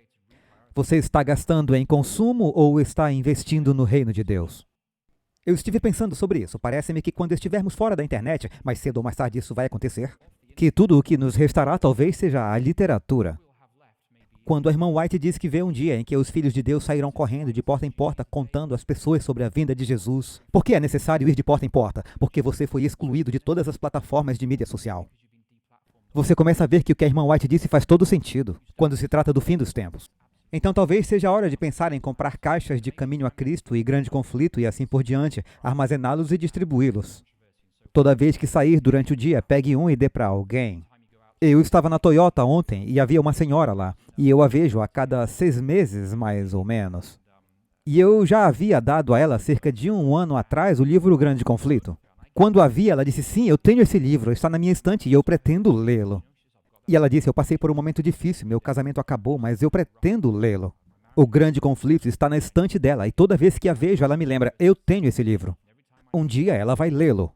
Você está gastando em consumo ou está investindo no reino de Deus? Eu estive pensando sobre isso. Parece-me que quando estivermos fora da internet, mais cedo ou mais tarde isso vai acontecer, que tudo o que nos restará talvez seja a literatura. Quando a irmã White diz que vê um dia em que os filhos de Deus sairão correndo de porta em porta contando às pessoas sobre a vinda de Jesus. Por que é necessário ir de porta em porta? Porque você foi excluído de todas as plataformas de mídia social. Você começa a ver que o que a irmã White disse faz todo sentido quando se trata do fim dos tempos. Então talvez seja a hora de pensar em comprar caixas de Caminho a Cristo e Grande Conflito e assim por diante, armazená-los e distribuí-los. Toda vez que sair durante o dia, pegue um e dê para alguém. Eu estava na Toyota ontem e havia uma senhora lá, e eu a vejo a cada 6 meses, mais ou menos. E eu já havia dado a ela, cerca de 1 ano atrás, o livro Grande Conflito. Quando a vi, ela disse, sim, eu tenho esse livro, está na minha estante e eu pretendo lê-lo. E ela disse, eu passei por um momento difícil, meu casamento acabou, mas eu pretendo lê-lo. O Grande Conflito está na estante dela, e toda vez que a vejo, ela me lembra, eu tenho esse livro. Um dia ela vai lê-lo.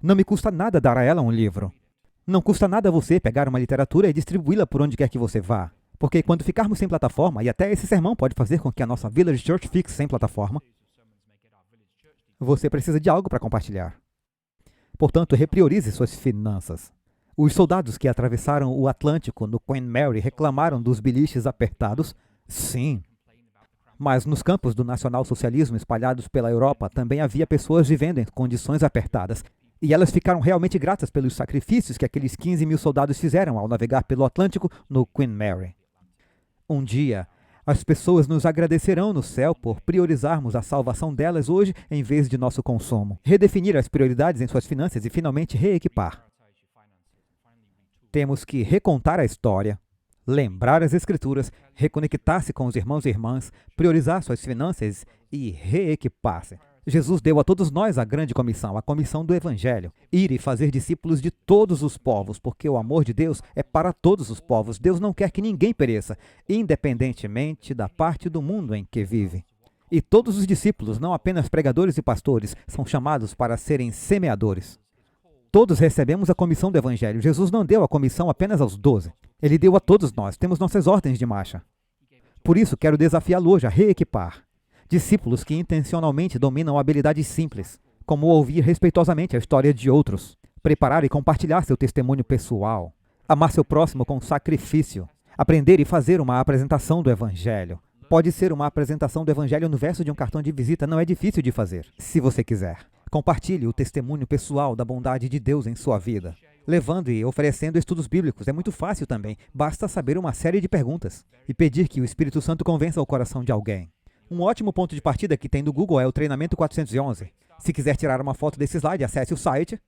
Não me custa nada dar a ela um livro. Não custa nada você pegar uma literatura e distribuí-la por onde quer que você vá. Porque quando ficarmos sem plataforma, e até esse sermão pode fazer com que a nossa Village Church fique sem plataforma, você precisa de algo para compartilhar. Portanto, repriorize suas finanças. Os soldados que atravessaram o Atlântico no Queen Mary reclamaram dos biliches apertados? Sim. Mas nos campos do nacionalsocialismo espalhados pela Europa também havia pessoas vivendo em condições apertadas. E elas ficaram realmente gratas pelos sacrifícios que aqueles 15.000 soldados fizeram ao navegar pelo Atlântico no Queen Mary. Um dia, as pessoas nos agradecerão no céu por priorizarmos a salvação delas hoje em vez de nosso consumo. Redefinir as prioridades em suas finanças e finalmente reequipar. Temos que recontar a história, lembrar as Escrituras, reconectar-se com os irmãos e irmãs, priorizar suas finanças e reequipar-se. Jesus deu a todos nós a grande comissão, a comissão do Evangelho, ir e fazer discípulos de todos os povos, porque o amor de Deus é para todos os povos. Deus não quer que ninguém pereça, independentemente da parte do mundo em que vive. E todos os discípulos, não apenas pregadores e pastores, são chamados para serem semeadores. Todos recebemos a comissão do Evangelho. Jesus não deu a comissão apenas aos 12. Ele deu a todos nós. Temos nossas ordens de marcha. Por isso, quero desafiá-lo hoje a reequipar. Discípulos que intencionalmente dominam habilidades simples, como ouvir respeitosamente a história de outros, preparar e compartilhar seu testemunho pessoal, amar seu próximo com sacrifício, aprender e fazer uma apresentação do Evangelho. Pode ser uma apresentação do Evangelho no verso de um cartão de visita, não é difícil de fazer, se você quiser. Compartilhe o testemunho pessoal da bondade de Deus em sua vida. Levando e oferecendo estudos bíblicos é muito fácil também, basta saber uma série de perguntas e pedir que o Espírito Santo convença o coração de alguém. Um ótimo ponto de partida que tem no Google é o Treinamento 411. Se quiser tirar uma foto desse slide, acesse o site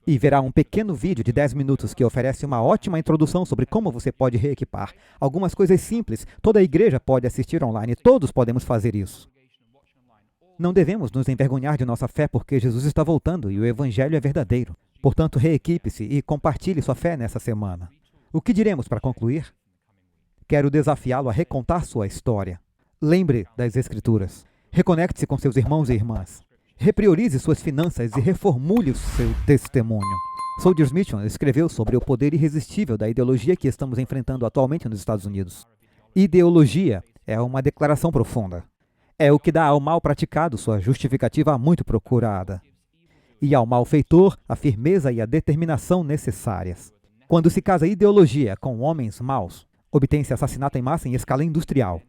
e verá um pequeno vídeo de 10 minutos que oferece uma ótima introdução sobre como você pode reequipar. Algumas coisas simples, toda a igreja pode assistir online, todos podemos fazer isso. Não devemos nos envergonhar de nossa fé porque Jesus está voltando e o Evangelho é verdadeiro. Portanto, reequipe-se e compartilhe sua fé nessa semana. O que diremos para concluir? Quero desafiá-lo a recontar sua história. Lembre das Escrituras. Reconecte-se com seus irmãos e irmãs. Repriorize suas finanças e reformule o seu testemunho. Soldiers Mission escreveu sobre o poder irresistível da ideologia que estamos enfrentando atualmente nos Estados Unidos. Ideologia é uma declaração profunda. É o que dá ao mal praticado sua justificativa muito procurada. E ao malfeitor a firmeza e a determinação necessárias. Quando se casa ideologia com homens maus, obtém-se assassinato em massa em escala industrial.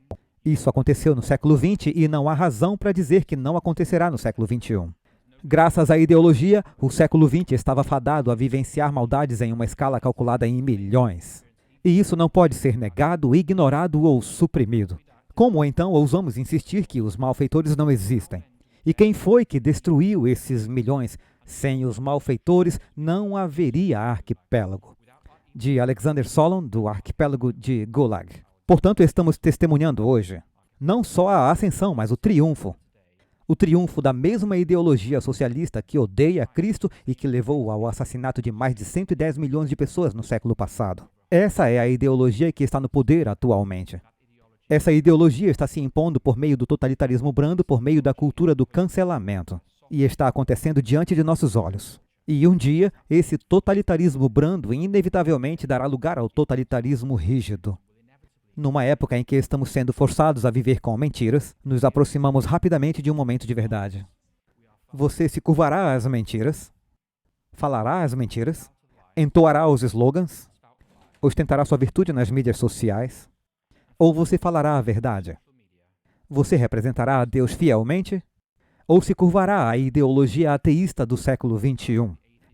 Isso aconteceu no século XX e não há razão para dizer que não acontecerá no século XXI. Graças à ideologia, o século XX estava fadado a vivenciar maldades em uma escala calculada em milhões. E isso não pode ser negado, ignorado ou suprimido. Como então ousamos insistir que os malfeitores não existem? E quem foi que destruiu esses milhões, Sem os malfeitores não haveria arquipélago. De Alexander Solon, do arquipélago de Gulag. Portanto, estamos testemunhando hoje não só a ascensão, mas o triunfo. O triunfo da mesma ideologia socialista que odeia Cristo e que levou ao assassinato de mais de 110 milhões de pessoas no século passado. Essa é a ideologia que está no poder atualmente. Essa ideologia está se impondo por meio do totalitarismo brando, por meio da cultura do cancelamento. E está acontecendo diante de nossos olhos. E um dia, esse totalitarismo brando inevitavelmente dará lugar ao totalitarismo rígido. Numa época em que estamos sendo forçados a viver com mentiras, nos aproximamos rapidamente de um momento de verdade. Você se curvará às mentiras, falará as mentiras, entoará os slogans, ostentará sua virtude nas mídias sociais, ou você falará a verdade? Você representará a Deus fielmente? Ou se curvará à ideologia ateísta do século XXI?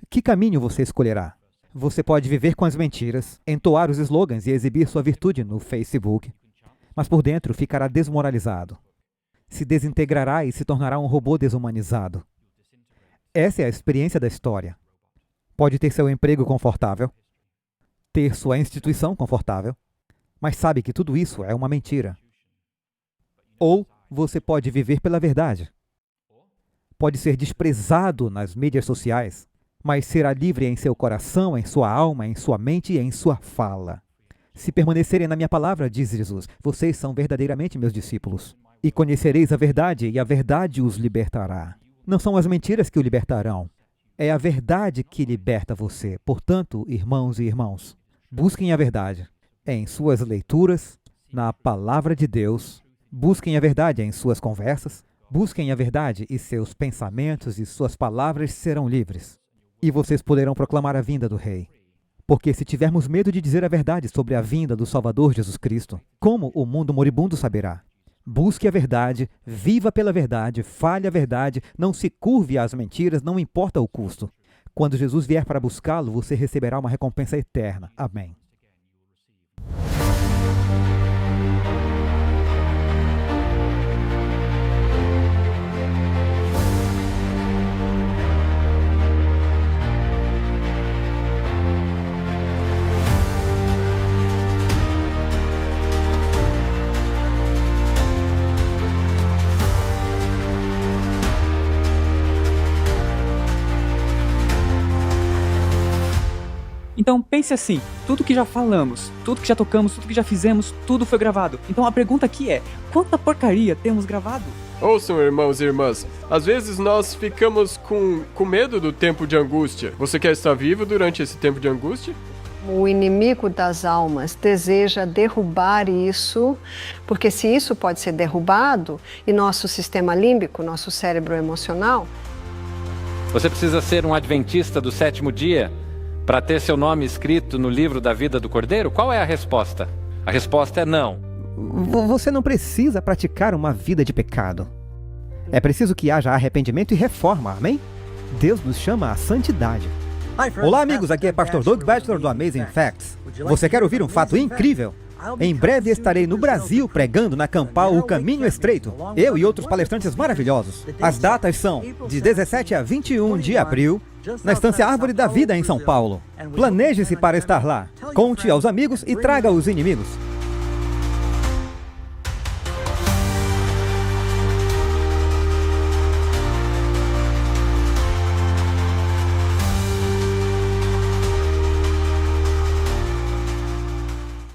Que caminho você escolherá? Você pode viver com as mentiras, entoar os slogans e exibir sua virtude no Facebook, mas por dentro ficará desmoralizado. Se desintegrará e se tornará um robô desumanizado. Essa é a experiência da história. Pode ter seu emprego confortável, ter sua instituição confortável, mas sabe que tudo isso é uma mentira. Ou você pode viver pela verdade. Pode ser desprezado nas mídias sociais, mas será livre em seu coração, em sua alma, em sua mente e em sua fala. Se permanecerem na minha palavra, diz Jesus, vocês são verdadeiramente meus discípulos. E conhecereis a verdade, e a verdade os libertará. Não são as mentiras que o libertarão. É a verdade que liberta você. Portanto, irmãos e irmãos, busquem a verdade em suas leituras, na palavra de Deus. Busquem a verdade em suas conversas. Busquem a verdade e seus pensamentos e suas palavras serão livres. E vocês poderão proclamar a vinda do Rei. Porque se tivermos medo de dizer a verdade sobre a vinda do Salvador Jesus Cristo, como o mundo moribundo saberá? Busque a verdade, viva pela verdade, fale a verdade, não se curve às mentiras, não importa o custo. Quando Jesus vier para buscá-lo, você receberá uma recompensa eterna. Amém. Então pense assim, tudo que já falamos, tudo que já tocamos, tudo que já fizemos, tudo foi gravado. Então a pergunta aqui é, quanta porcaria temos gravado? Ouçam, irmãos e irmãs, às vezes nós ficamos com medo do tempo de angústia. Você quer estar vivo durante esse tempo de angústia? O inimigo das almas deseja derrubar isso, porque se isso pode ser derrubado, e nosso sistema límbico, nosso cérebro emocional... Você precisa ser um adventista do sétimo dia para ter seu nome escrito no livro da vida do Cordeiro? Qual é a resposta? A resposta é não. Você não precisa praticar uma vida de pecado. É preciso que haja arrependimento e reforma, amém? Deus nos chama à santidade. Olá, amigos, aqui é Pastor Doug Batchelor do Amazing Facts. Você quer ouvir um fato incrível? Em breve estarei no Brasil pregando na Campal O Caminho Estreito. Eu e outros palestrantes maravilhosos. As datas são de 17 a 21 de abril, na Estância Árvore da Vida em São Paulo. Planeje-se para estar lá. Conte aos amigos e traga os inimigos.